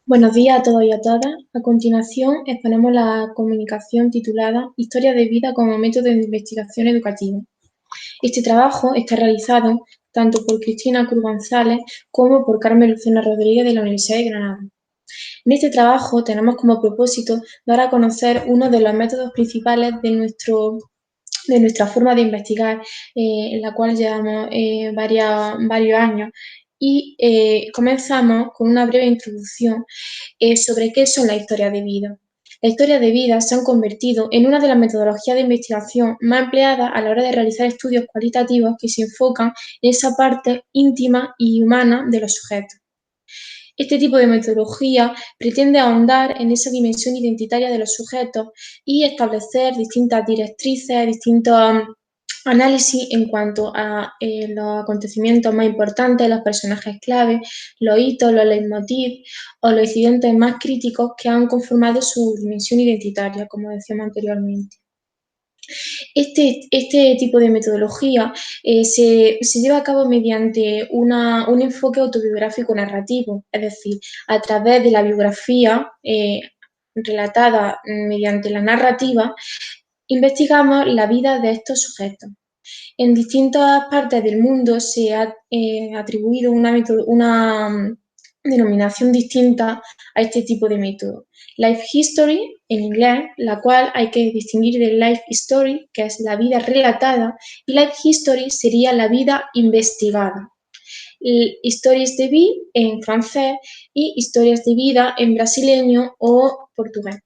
Buenos días a todos y a todas. A continuación, exponemos la comunicación titulada Historia de vida como método de investigación educativa. Este trabajo está realizado tanto por Cristina Cruz González como por Carmen Lucena Rodríguez de la Universidad de Granada. En este trabajo tenemos como propósito dar a conocer uno de los métodos principales de nuestra forma de investigar, en la cual llevamos varios años. Y comenzamos con una breve introducción sobre qué son las historias de vida. Las historias de vida se han convertido en una de las metodologías de investigación más empleadas a la hora de realizar estudios cualitativos que se enfocan en esa parte íntima y humana de los sujetos. Este tipo de metodología pretende ahondar en esa dimensión identitaria de los sujetos y establecer distintas directrices, distintos análisis en cuanto a los acontecimientos más importantes, los personajes clave, los hitos, los leitmotiv o los incidentes más críticos que han conformado su dimensión identitaria, como decíamos anteriormente. Este tipo de metodología se lleva a cabo mediante un enfoque autobiográfico narrativo, es decir, a través de la biografía relatada mediante la narrativa, investigamos la vida de estos sujetos. En distintas partes del mundo se ha atribuido una denominación distinta a este tipo de método. Life History, en inglés, la cual hay que distinguir de Life Story, que es la vida relatada, y Life History sería la vida investigada. Historias de vie en francés y historias de vida en brasileño o portugués.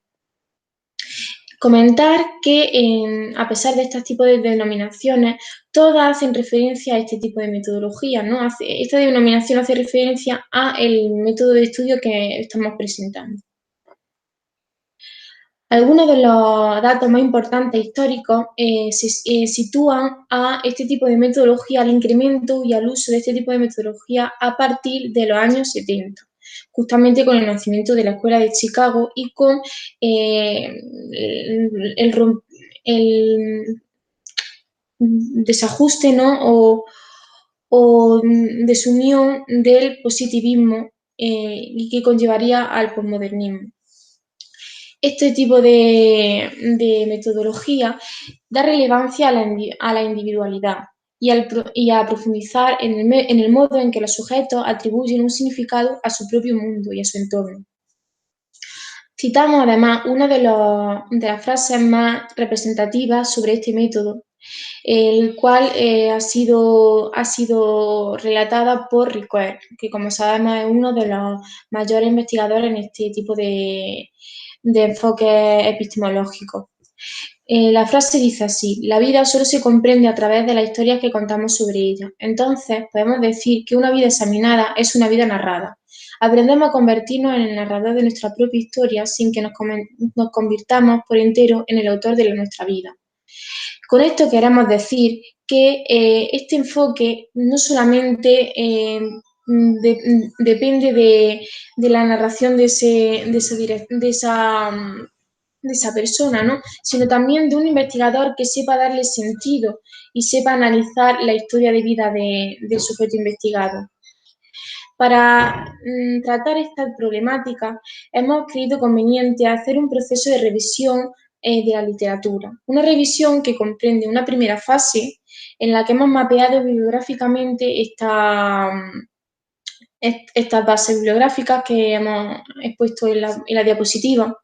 Comentar que, a pesar de estos tipos de denominaciones, todas hacen referencia a este tipo de metodología, ¿no? Esta denominación hace referencia al método de estudio que estamos presentando. Algunos de los datos más importantes históricos sitúan a este tipo de metodología, al incremento y al uso de este tipo de metodología a partir de los años 70, justamente con el nacimiento de la Escuela de Chicago y con el desajuste, ¿no? o desunión del positivismo y que conllevaría al posmodernismo. Este tipo de metodología da relevancia a la individualidad y a profundizar en el modo en que los sujetos atribuyen un significado a su propio mundo y a su entorno. Citamos además una de las frases más representativas sobre este método, el cual ha sido relatada por Ricoeur, que como sabemos es uno de los mayores investigadores en este tipo de enfoque epistemológico. La frase dice así: la vida solo se comprende a través de las historias que contamos sobre ella. Entonces, podemos decir que una vida examinada es una vida narrada. Aprendemos a convertirnos en el narrador de nuestra propia historia sin que nos convirtamos por entero en el autor de nuestra vida. Con esto queremos decir que este enfoque no solamente depende de la narración de esa persona, ¿no? Sino también de un investigador que sepa darle sentido y sepa analizar la historia de vida del sujeto investigado. Para tratar esta problemática, hemos creído conveniente hacer un proceso de revisión de la literatura. Una revisión que comprende una primera fase en la que hemos mapeado bibliográficamente estas bases bibliográficas que hemos expuesto en la diapositiva,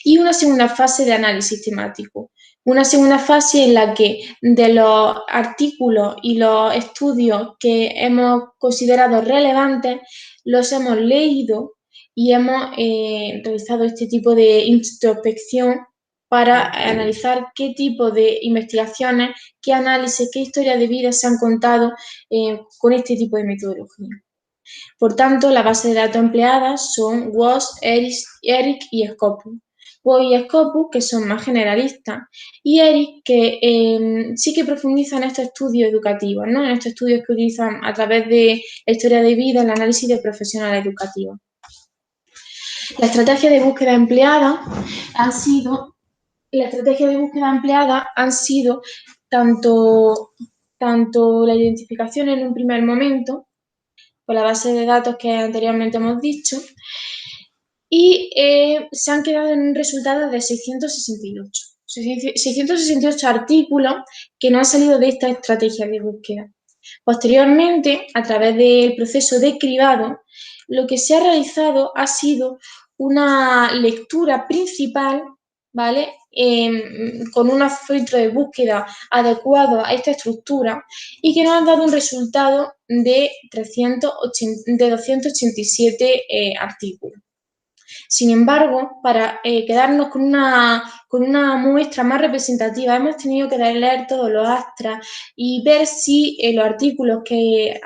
y una segunda fase de análisis temático. Una segunda fase en la que de los artículos y los estudios que hemos considerado relevantes los hemos leído y hemos realizado este tipo de introspección para analizar qué tipo de investigaciones, qué análisis, qué historias de vida se han contado con este tipo de metodología. Por tanto, la base de datos empleadas son WOS, ERIC y Scopus. WOS y Scopus, que son más generalistas, y ERIC, que sí que profundizan en estos estudios educativos, ¿no? En estos estudios que utilizan a través de la historia de vida, el análisis de profesionales educativos. La estrategia de búsqueda empleada han sido tanto la identificación en un primer momento, con la base de datos que anteriormente hemos dicho, y se han quedado en un resultado de 668. 668 artículos que no han salido de esta estrategia de búsqueda. Posteriormente, a través del proceso de cribado, lo que se ha realizado ha sido una lectura principal, ¿vale? Con unos filtros de búsqueda adecuados a esta estructura y que nos han dado un resultado de 287 artículos. Sin embargo, para quedarnos con una muestra más representativa, hemos tenido que leer todos los ASTRA y ver si los artículos que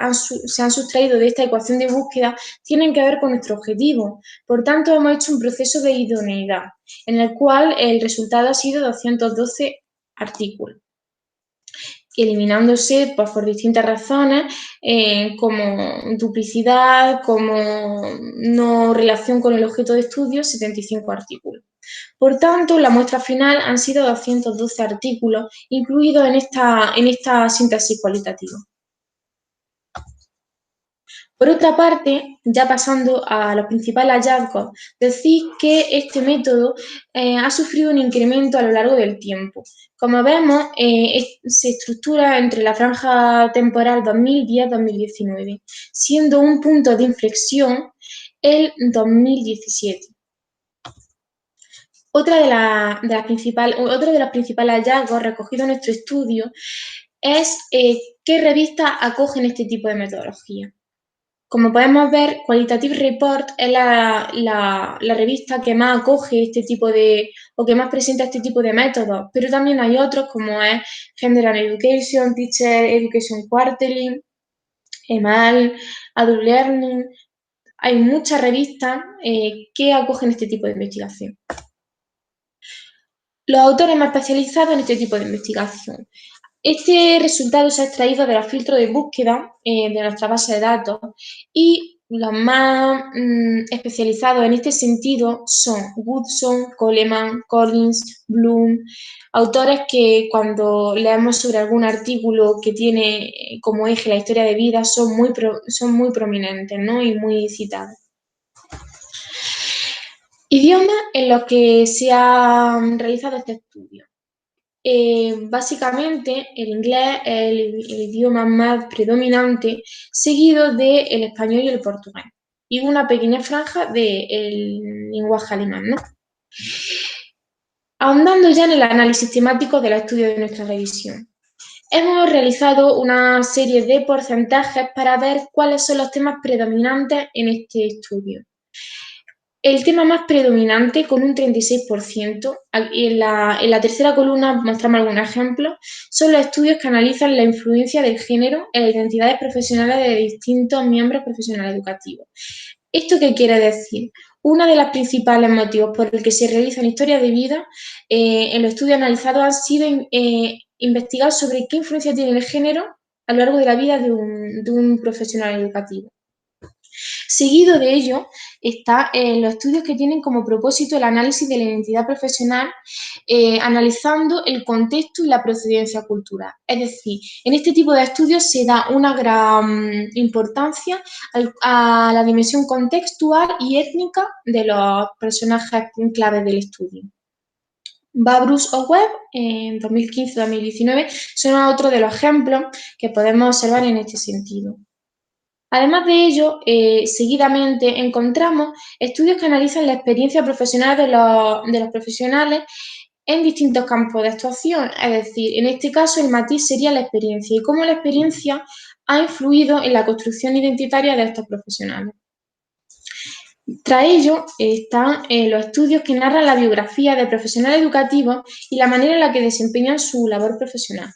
se han sustraído de esta ecuación de búsqueda tienen que ver con nuestro objetivo. Por tanto, hemos hecho un proceso de idoneidad, en el cual el resultado ha sido 212 artículos, eliminándose pues, por distintas razones, como duplicidad, como no relación con el objeto de estudio, 75 artículos. Por tanto, la muestra final han sido 212 artículos incluidos en esta síntesis cualitativa. Por otra parte, ya pasando a los principales hallazgos, decir que este método ha sufrido un incremento a lo largo del tiempo. Como vemos, se estructura entre la franja temporal 2010-2019, siendo un punto de inflexión el 2017. Otro de los principales hallazgos recogidos en nuestro estudio es qué revistas acogen este tipo de metodología. Como podemos ver, Qualitative Report es la revista que más acoge o que más presenta este tipo de métodos, pero también hay otros como es Gender and Education, Teacher Education Quarterly, EMAL, Adult Learning. Hay muchas revistas que acogen este tipo de investigación. Los autores más especializados en este tipo de investigación. Este resultado se ha extraído de los filtros de búsqueda de nuestra base de datos y los más especializados en este sentido son Woodson, Coleman, Collins, Bloom, autores que cuando leemos sobre algún artículo que tiene como eje la historia de vida son muy prominentes, ¿no? Y muy citados. Idiomas en los que se ha realizado este estudio. Básicamente, el inglés es el idioma más predominante, seguido del español y el portugués, y una pequeña franja del lenguaje alemán, ¿no? Ahondando ya en el análisis temático del estudio de nuestra revisión. Hemos realizado una serie de porcentajes para ver cuáles son los temas predominantes en este estudio. El tema más predominante, con un 36%, y en la tercera columna mostramos algunos ejemplos, son los estudios que analizan la influencia del género en las identidades profesionales de distintos miembros profesionales educativos. ¿Esto qué quiere decir? Uno de los principales motivos por el que se realizan historias de vida en los estudios analizados han sido investigar sobre qué influencia tiene el género a lo largo de la vida de un profesional educativo. Seguido de ello están los estudios que tienen como propósito el análisis de la identidad profesional, analizando el contexto y la procedencia cultural. Es decir, en este tipo de estudios se da una gran importancia a la dimensión contextual y étnica de los personajes claves del estudio. Babrus o Webb, en 2015-2019, son otro de los ejemplos que podemos observar en este sentido. Además de ello, seguidamente encontramos estudios que analizan la experiencia profesional de los profesionales en distintos campos de actuación, es decir, en este caso el matiz sería la experiencia y cómo la experiencia ha influido en la construcción identitaria de estos profesionales. Tras ello están los estudios que narran la biografía de profesionales educativos y la manera en la que desempeñan su labor profesional.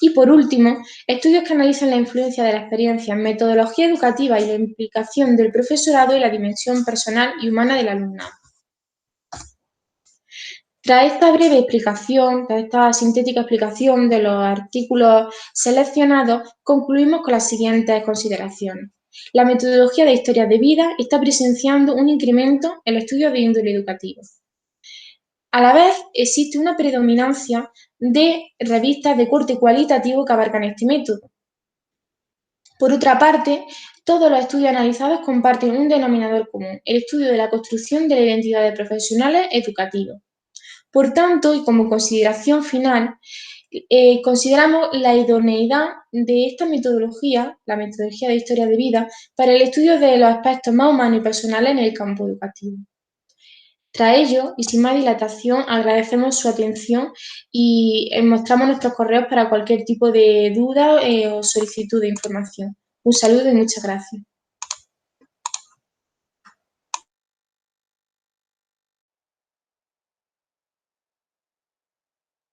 Y por último, estudios que analizan la influencia de la experiencia en metodología educativa y la implicación del profesorado y la dimensión personal y humana del alumnado. Tras esta breve explicación, tras esta sintética explicación de los artículos seleccionados, concluimos con las siguientes consideraciones. La metodología de historias de vida está presenciando un incremento en los estudios de índole educativa. A la vez, existe una predominancia de revistas de corte cualitativo que abarcan este método. Por otra parte, todos los estudios analizados comparten un denominador común: el estudio de la construcción de la identidad de profesionales educativos. Por tanto, y como consideración final, consideramos la idoneidad de esta metodología, la metodología de historia de vida, para el estudio de los aspectos más humanos y personales en el campo educativo. Tras ello, y sin más dilatación, agradecemos su atención y mostramos nuestros correos para cualquier tipo de duda o solicitud de información. Un saludo y muchas gracias.